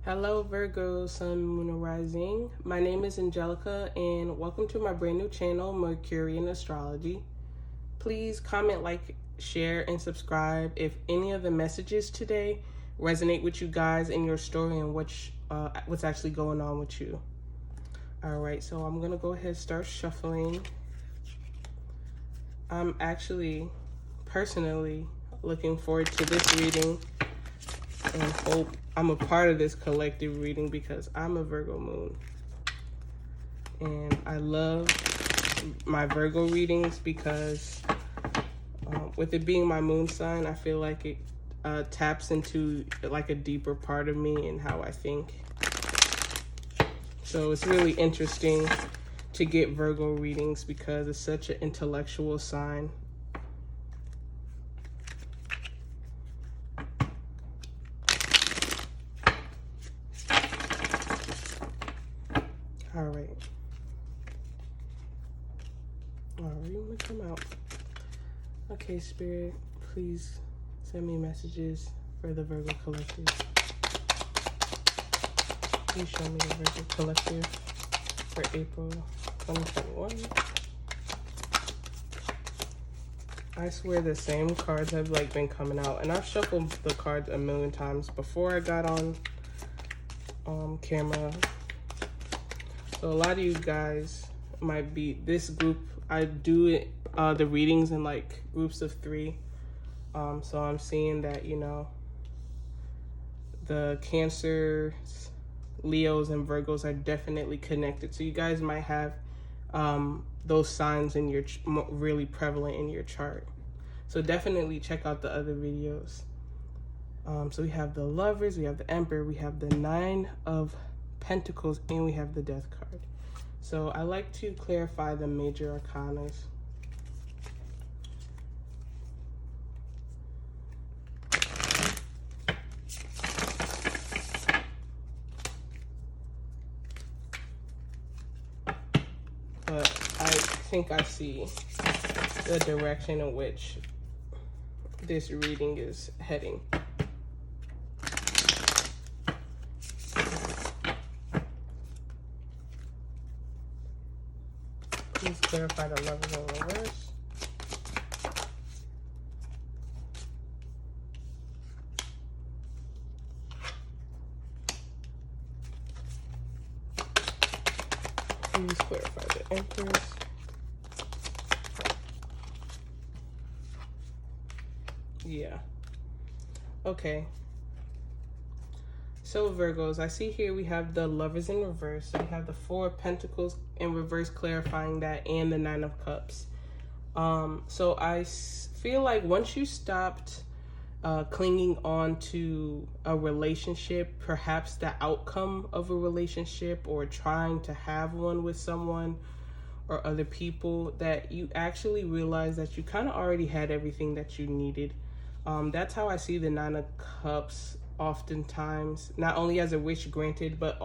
Hello, Virgo, Sun, Moon, and Rising. My name is Angelica, and welcome to my brand new channel, Mercurian Astrology. Please comment, like, share, and subscribe if any of the messages today resonate with you guys in your story and what's actually going on with you. All right, so I'm gonna go ahead and start shuffling. I'm actually personally looking forward to this reading and hope I'm a part of this collective reading because I'm a Virgo moon. And I love my Virgo readings because with it being my moon sign, I feel like it taps into like a deeper part of me and how I think. So it's really interesting to get Virgo readings because it's such an intellectual sign. All right. All right, I'm gonna come out. Okay, Spirit, please send me messages for the Virgo Collective. Please show me the Virgo Collective for April 2021. I swear the same cards have been coming out, and I've shuffled the cards a million times before I got on camera. So a lot of you guys might be this group. I do it the readings in groups of 3. So I'm seeing that, the Cancers, Leos, and Virgos are definitely connected. So you guys might have those signs in your really prevalent in your chart. So definitely check out the other videos. So we have the Lovers, we have the Emperor, we have the 9 of Pentacles, and we have the Death card. So I like to clarify the major arcanas. But I think I see the direction in which this reading is heading. Please clarify the Lovers in reverse. Please clarify the Empress. Yeah. Okay. So Virgos, I see here we have the Lovers in reverse. So we have the 4 of Pentacles in reverse, clarifying that, and the 9 of Cups. So I feel like once you stopped clinging on to a relationship, perhaps the outcome of a relationship, or trying to have one with someone or other people, that you actually realize that you kind of already had everything that you needed. That's how I see the 9 of Cups oftentimes, not only as a wish granted, but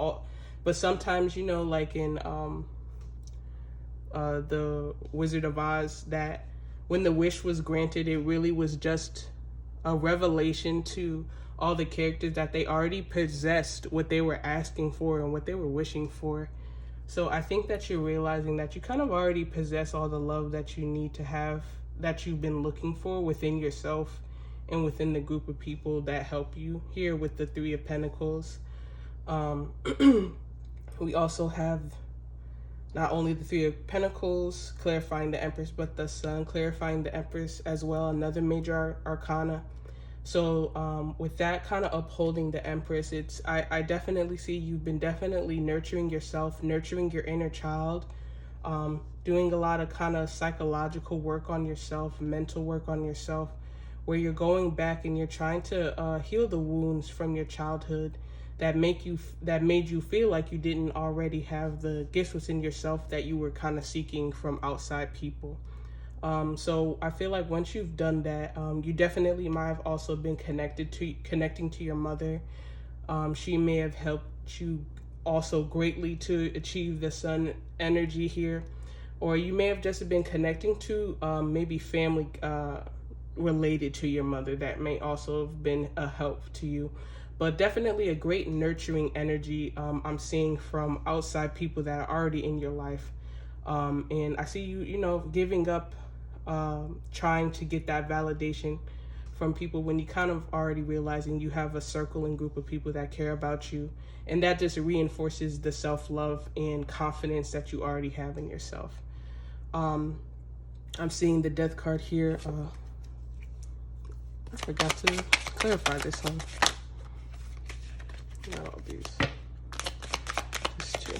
sometimes, like in the Wizard of Oz, that when the wish was granted, it really was just a revelation to all the characters that they already possessed what they were asking for and what they were wishing for. So I think that you're realizing that you kind of already possess all the love that you need to have, that you've been looking for within yourself and within the group of people that help you. Here with the 3 of Pentacles, we also have not only the 3 of Pentacles clarifying the Empress, but the Sun clarifying the Empress as well, another major arcana. So with that kind of upholding the Empress, I definitely see you've been definitely nurturing yourself, nurturing your inner child, doing a lot of kind of psychological work on yourself, mental work on yourself, where you're going back and you're trying to heal the wounds from your childhood that made you feel like you didn't already have the gifts within yourself that you were kind of seeking from outside people. So I feel like once you've done that, you definitely might have also been connecting to your mother. She may have helped you also greatly to achieve the Sun energy here, or you may have just been connecting to maybe family related to your mother that may also have been a help to you. but definitely a great nurturing energy I'm seeing from outside people that are already in your life. And I see you, giving up, trying to get that validation from people when you kind of already realizing you have a circle and group of people that care about you. And that just reinforces the self-love and confidence that you already have in yourself. I'm seeing the death card here. I forgot to clarify this one. Not all these. Just two.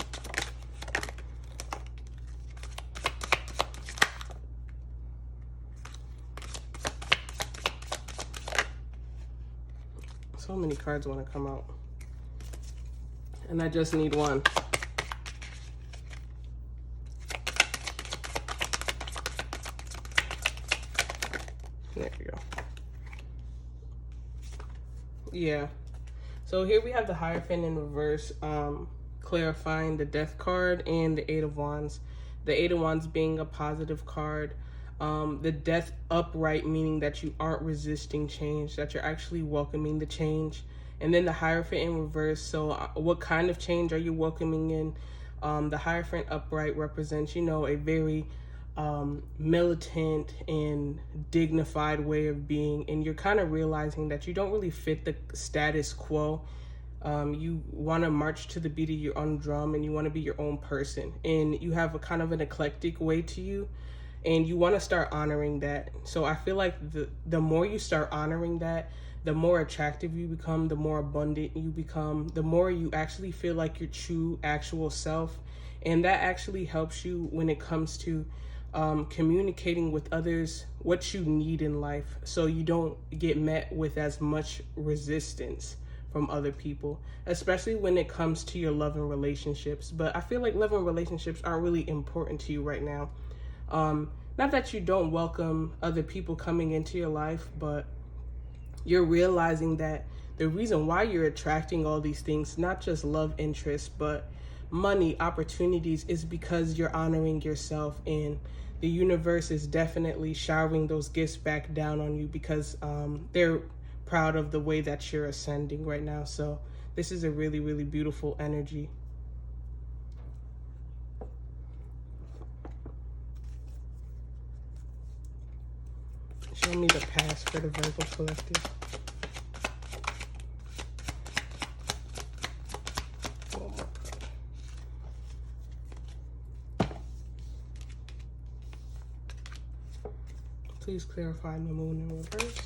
So many cards want to come out. And I just need one. There we go. Yeah. So here we have the Hierophant in reverse, clarifying the Death card and the Eight of Wands. The Eight of Wands being a positive card. The Death upright, meaning that you aren't resisting change, that you're actually welcoming the change. And then the Hierophant in reverse. So what kind of change are you welcoming in? The Hierophant upright represents, a very militant and dignified way of being. And you're kind of realizing that you don't really fit the status quo. You want to march to the beat of your own drum, and you want to be your own person. And you have a kind of an eclectic way to you. And you want to start honoring that. So I feel like the more you start honoring that, the more attractive you become, the more abundant you become, the more you actually feel like your true actual self. And that actually helps you when it comes to communicating with others what you need in life, so you don't get met with as much resistance from other people, especially when it comes to your love and relationships. But I feel like love and relationships aren't really important to you right now. Not that you don't welcome other people coming into your life, but you're realizing that the reason why you're attracting all these things, not just love interests, but money, opportunities, is because you're honoring yourself. And the universe is definitely showering those gifts back down on you because they're proud of the way that you're ascending right now. So this is a really, really beautiful energy. Show me the past for the Virgo collective. Please clarify the moon in reverse.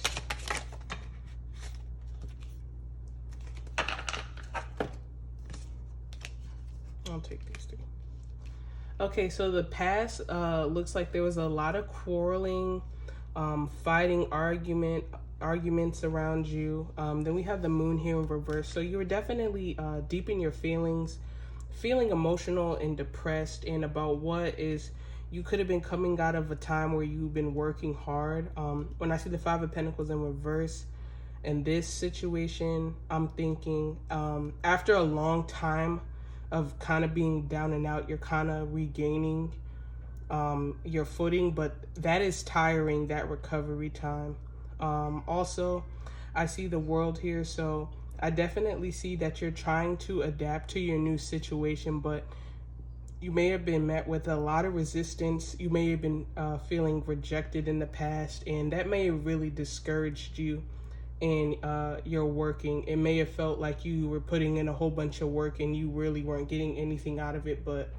I'll take these two. Okay, so the past looks like there was a lot of quarreling, fighting, arguments around you. Then we have the moon here in reverse. So you were definitely deep in your feelings, feeling emotional and depressed, and about what is, you could have been coming out of a time where you've been working hard. When I see the Five of Pentacles in reverse in this situation, I'm thinking after a long time of kind of being down and out, you're kind of regaining your footing, but that is tiring, that recovery time. Also, I see the World here, so I definitely see that you're trying to adapt to your new situation, but you may have been met with a lot of resistance. You may have been feeling rejected in the past, and that may have really discouraged you in your working. It may have felt like you were putting in a whole bunch of work and you really weren't getting anything out of it. But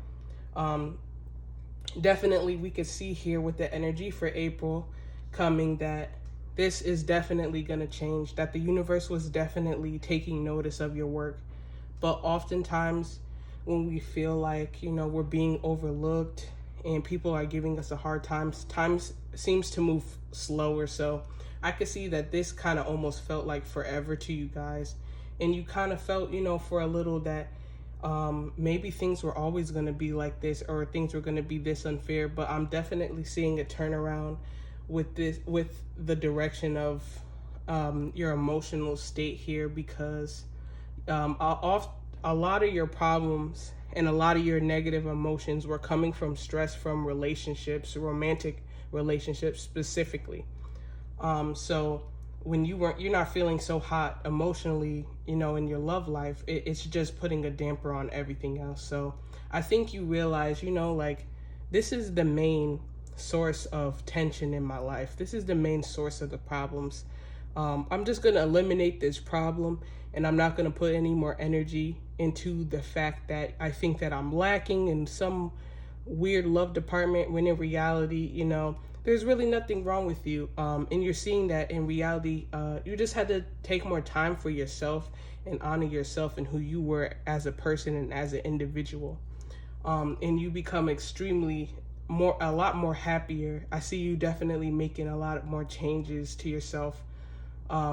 definitely we could see here with the energy for April coming that this is definitely going to change, that the universe was definitely taking notice of your work. But oftentimes when we feel like, we're being overlooked and people are giving us a hard time, time seems to move slower. So I could see that this kind of almost felt like forever to you guys. And you kind of felt, for a little that maybe things were always going to be like this, or things were going to be this unfair. But I'm definitely seeing a turnaround with the direction of your emotional state here, because a lot of your problems and a lot of your negative emotions were coming from stress from relationships, romantic relationships specifically. So when you're not feeling so hot emotionally, you know, in your love life, it's just putting a damper on everything else. So I think you realize, you know, like, this is the main source of tension in my life. This is the main source of the problems. I'm just going to eliminate this problem, and I'm not going to put any more energy into the fact that I think that I'm lacking in some weird love department, when in reality, you know, there's really nothing wrong with you. And you're seeing that in reality, you just had to take more time for yourself and honor yourself and who you were as a person and as an individual. And you become a lot more happier. I see you definitely making a lot more changes to yourself,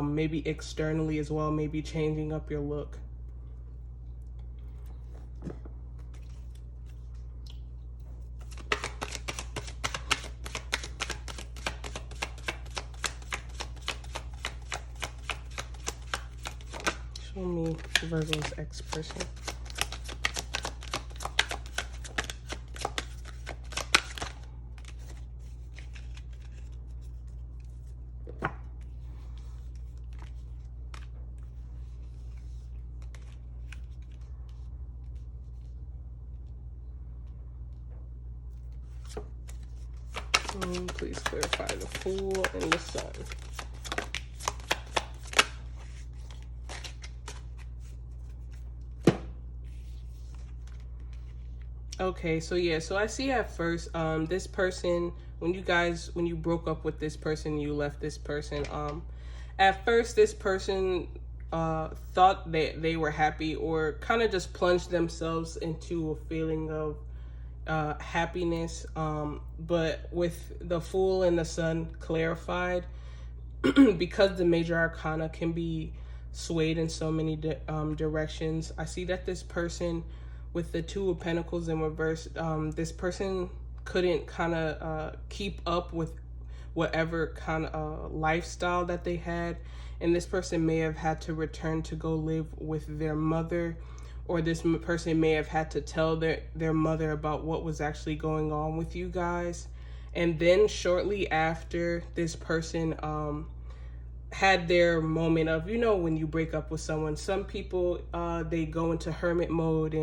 maybe externally as well, maybe changing up your look. Show me Virgo's ex-person. Please clarify the Fool and the Sun. Okay, so yeah, so I see at first, this person, when you broke up with this person, you left this person, at first this person thought that they were happy, or kind of just plunged themselves into a feeling of happiness, but with the Fool and the Sun clarified, because the major arcana can be swayed in so many directions. I see that this person with the Two of Pentacles in reverse, this person couldn't kind of keep up with whatever kind of lifestyle that they had, and this person may have had to return to go live with their mother, or this person may have had to tell their mother about what was actually going on with you guys. And then shortly after, this person had their moment of, you know, when you break up with someone, some people they go into hermit mode,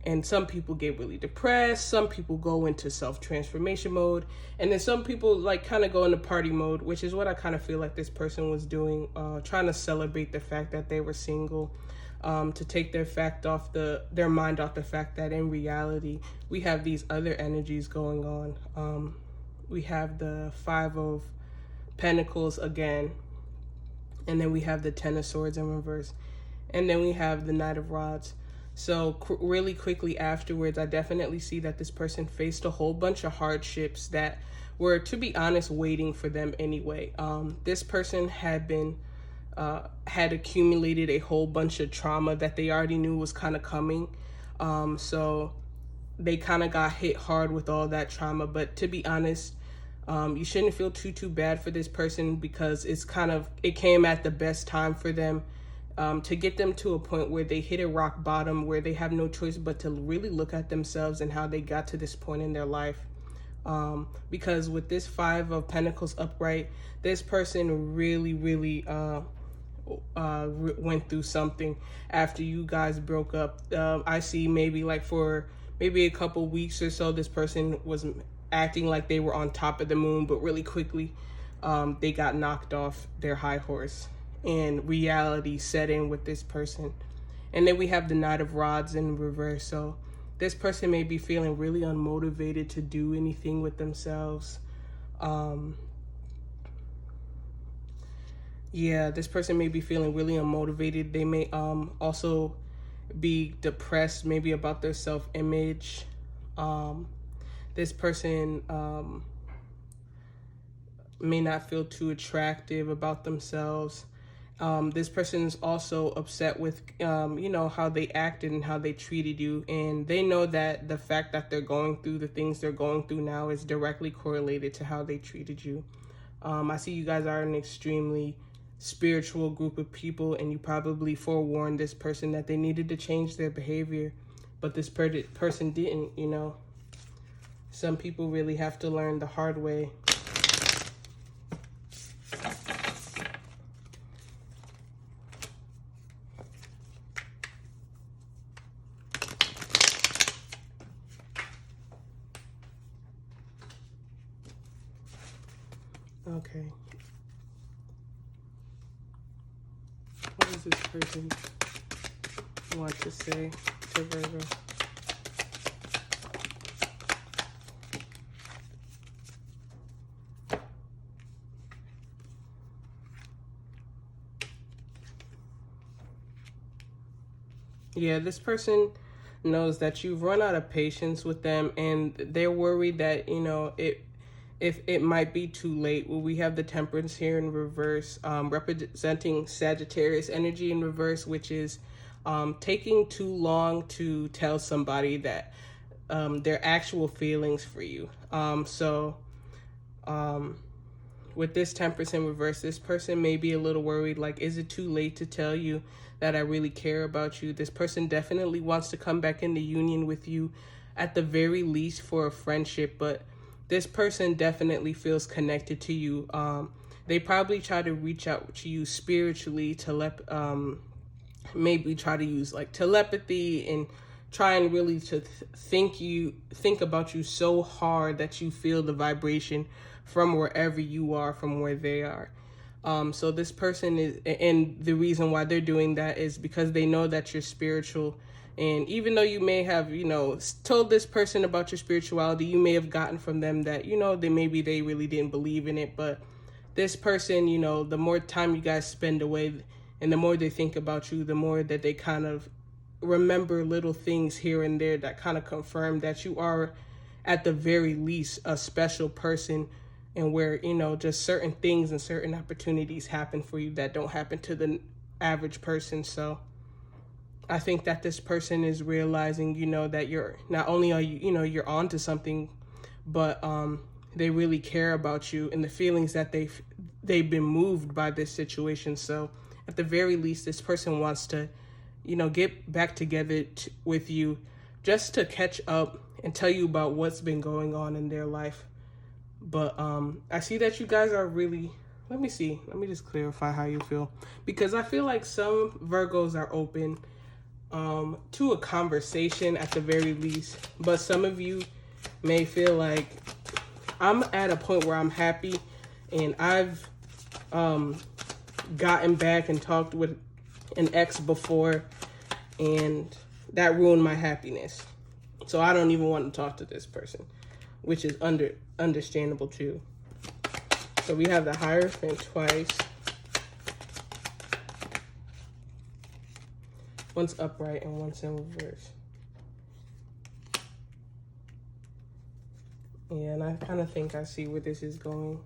and some people get really depressed, some people go into self-transformation mode, and then some people like kind of go into party mode, which is what I kind of feel like this person was doing, trying to celebrate the fact that they were single, to take their mind off the fact that in reality we have these other energies going on. We have the Five of Pentacles again, and then we have the Ten of Swords in reverse, and then we have the Knight of Rods. So really quickly afterwards, I definitely see that this person faced a whole bunch of hardships that were, to be honest, waiting for them anyway. This person had accumulated a whole bunch of trauma that they already knew was kind of coming. So they kind of got hit hard with all that trauma. But to be honest, you shouldn't feel too bad for this person, because it came at the best time for them. To get them to a point where they hit a rock bottom, where they have no choice but to really look at themselves and how they got to this point in their life. Because with this Five of Pentacles upright, this person really went through something after you guys broke up. I see maybe like for maybe a couple weeks or so, this person was acting like they were on top of the moon, but really quickly they got knocked off their high horse, and reality set in with this person. And then we have the Knight of Rods in reverse. So this person may be feeling really unmotivated to do anything with themselves. Yeah, this person may be feeling really unmotivated. They may also be depressed, maybe about their self-image. This person may not feel too attractive about themselves. This person is also upset with, how they acted and how they treated you. And they know that the fact that they're going through the things they're going through now is directly correlated to how they treated you. I see you guys are an extremely spiritual group of people, and you probably forewarned this person that they needed to change their behavior, but this person didn't, Some people really have to learn the hard way. Okay. What does this person want to say to Virgo? Yeah, this person knows that you've run out of patience with them, and they're worried that, if it might be too late. Well, we have the Temperance here in reverse, representing Sagittarius energy in reverse, which is taking too long to tell somebody that their actual feelings for you. With this Temperance in reverse, this person may be a little worried, like, is it too late to tell you that I really care about you? This person definitely wants to come back into union with you, at the very least for a friendship, but this person definitely feels connected to you. They probably try to reach out to you spiritually to maybe try to use like telepathy and try and really to think about you so hard that you feel the vibration from wherever you are, from where they are. So this person is, and the reason why they're doing that is because they know that you're spiritual. And even though you may have, told this person about your spirituality, you may have gotten from them that, they really didn't believe in it. But this person, the more time you guys spend away and the more they think about you, the more that they kind of remember little things here and there that kind of confirm that you are, at the very least, a special person, and where, just certain things and certain opportunities happen for you that don't happen to the average person. So I think that this person is realizing, that you're not only are you, you're onto something, but they really care about you and the feelings that they've been moved by this situation. So at the very least, this person wants to, get back together with you, just to catch up and tell you about what's been going on in their life. But I see that you guys are really, let me just clarify how you feel, because I feel like some Virgos are open to a conversation at the very least, but some of you may feel like, I'm at a point where I'm happy and I've gotten back and talked with an ex before, and that ruined my happiness, so I don't even want to talk to this person, which is understandable too. So we have the Hierophant twice. One's upright and one's in reverse. Yeah, and I kind of think I see where this is going.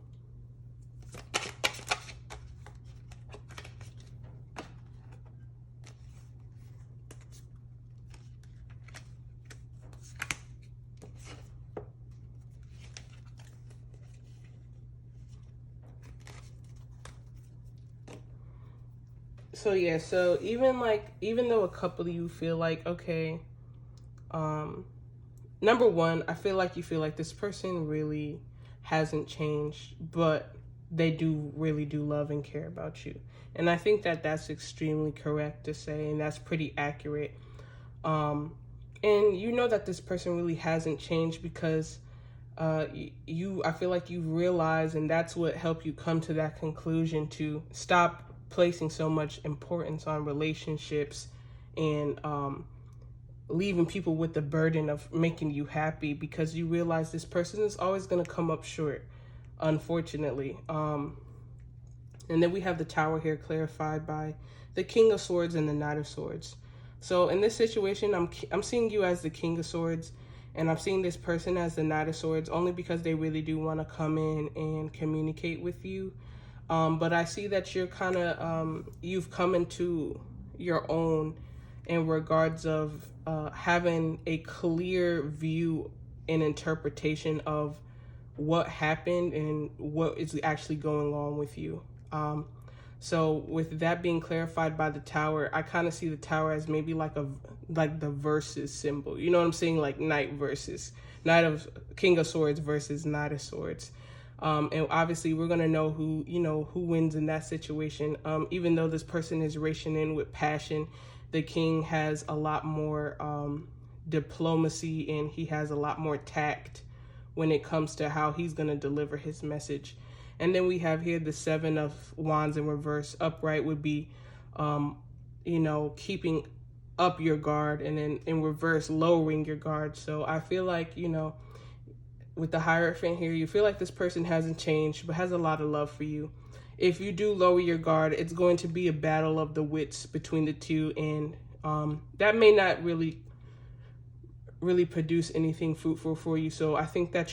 So yeah, so even though a couple of you feel like, okay, number one, I feel like you feel like this person really hasn't changed, but they really do love and care about you. And I think that that's extremely correct to say, and that's pretty accurate. And you know that this person really hasn't changed because I feel like you realize, and that's what helped you come to that conclusion, to stop placing so much importance on relationships and leaving people with the burden of making you happy, because you realize this person is always going to come up short, unfortunately. And then we have the Tower here, clarified by the King of Swords and the Knight of Swords. So in this situation, I'm seeing you as the King of Swords, and I'm seeing this person as the Knight of Swords, only because they really do want to come in and communicate with you. But I see that you're kind of, you've come into your own in regards of having a clear view and interpretation of what happened and what is actually going on with you. So with that being clarified by the Tower, I kind of see the Tower as maybe like the versus symbol. You know what I'm saying? Like Knight King of Swords versus Knight of Swords. And obviously we're going to know who wins in that situation. Even though this person is racing in with passion, the King has a lot more diplomacy, and he has a lot more tact when it comes to how he's going to deliver his message. And then we have here the Seven of Wands in reverse. Upright would be, keeping up your guard, and then in reverse, lowering your guard. So I feel like, with the Hierophant here, you feel like this person hasn't changed, but has a lot of love for you. If you do lower your guard, it's going to be a battle of the wits between the two, and that may not really produce anything fruitful for you. So I think that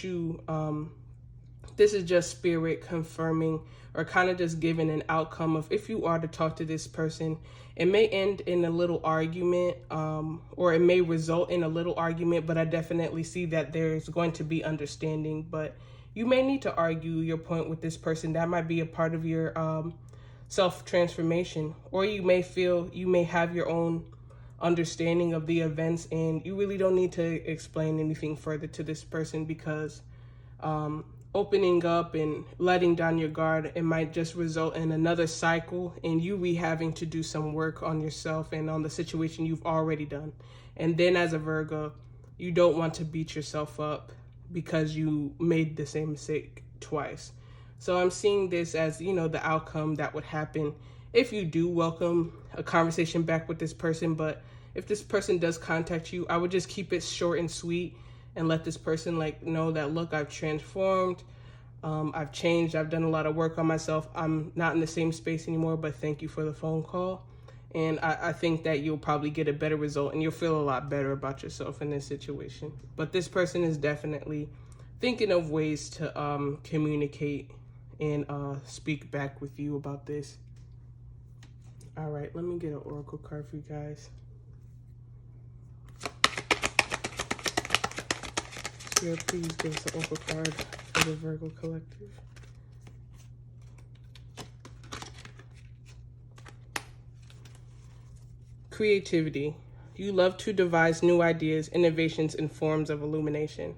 this is just spirit confirming, or kind of just giving an outcome of, if you are to talk to this person, it may end in a little argument, or it may result in a little argument, but I definitely see that there's going to be understanding. But you may need to argue your point with this person. That might be a part of your self-transformation, or you may feel you may have your own understanding of the events, and you really don't need to explain anything further to this person, because opening up and letting down your guard, it might just result in another cycle and you having to do some work on yourself and on the situation you've already done. And then as a Virgo, you don't want to beat yourself up because you made the same mistake twice. So I'm seeing this as, the outcome that would happen if you do welcome a conversation back with this person. But if this person does contact you, I would just keep it short and sweet and let this person know that, look, I've transformed, I've changed, I've done a lot of work on myself. I'm not in the same space anymore, but thank you for the phone call. And I think that you'll probably get a better result, and you'll feel a lot better about yourself in this situation. But this person is definitely thinking of ways to communicate and speak back with you about this. All right, let me get an oracle card for you guys. Spirit, please give us an oracle card for the Virgo collective. Creativity. You love to devise new ideas, innovations, and forms of illumination.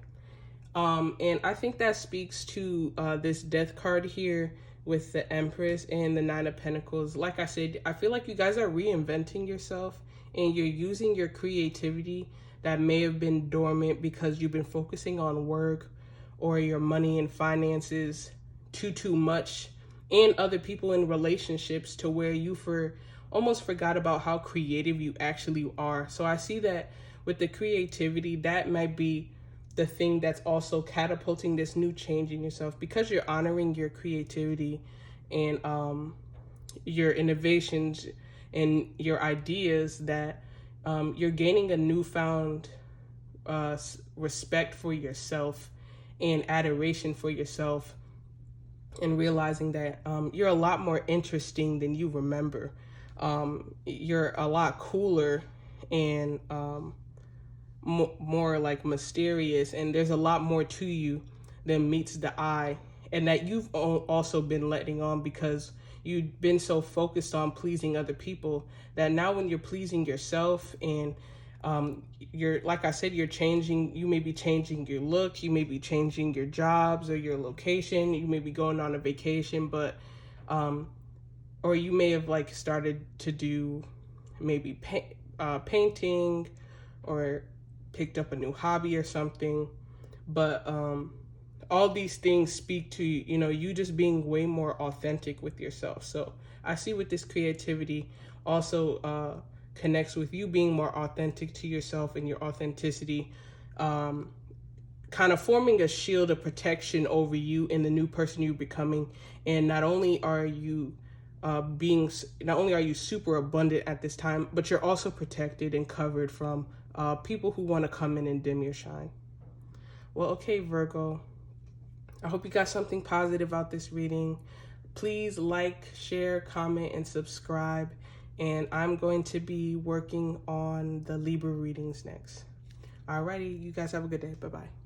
And I think that speaks to this Death card here with the Empress and the Nine of Pentacles. Like I said, I feel like you guys are reinventing yourself, and you're using your creativity that may have been dormant because you've been focusing on work or your money and finances too much, and other people in relationships, to where you almost forgot about how creative you actually are. So I see that with the creativity, that might be the thing that's also catapulting this new change in yourself, because you're honoring your creativity and your innovations and your ideas, that you're gaining a newfound respect for yourself and adoration for yourself, and realizing that you're a lot more interesting than you remember. You're a lot cooler and more like mysterious, and there's a lot more to you than meets the eye, and that you've also been letting on because you've been so focused on pleasing other people, that now when you're pleasing yourself and you're, like I said, you're changing, you may be changing your look, you may be changing your jobs or your location, you may be going on a vacation, but or you may have started to do maybe painting, or picked up a new hobby or something. But all these things speak to you just being way more authentic with yourself. So I see with this creativity also connects with you being more authentic to yourself and your authenticity, kind of forming a shield of protection over you and the new person you're becoming. And not only are you super abundant at this time, but you're also protected and covered from people who want to come in and dim your shine. Well, okay, Virgo, I hope you got something positive out this reading. Please like, share, comment, and subscribe. And I'm going to be working on the Libra readings next. Alrighty, you guys have a good day. Bye-bye.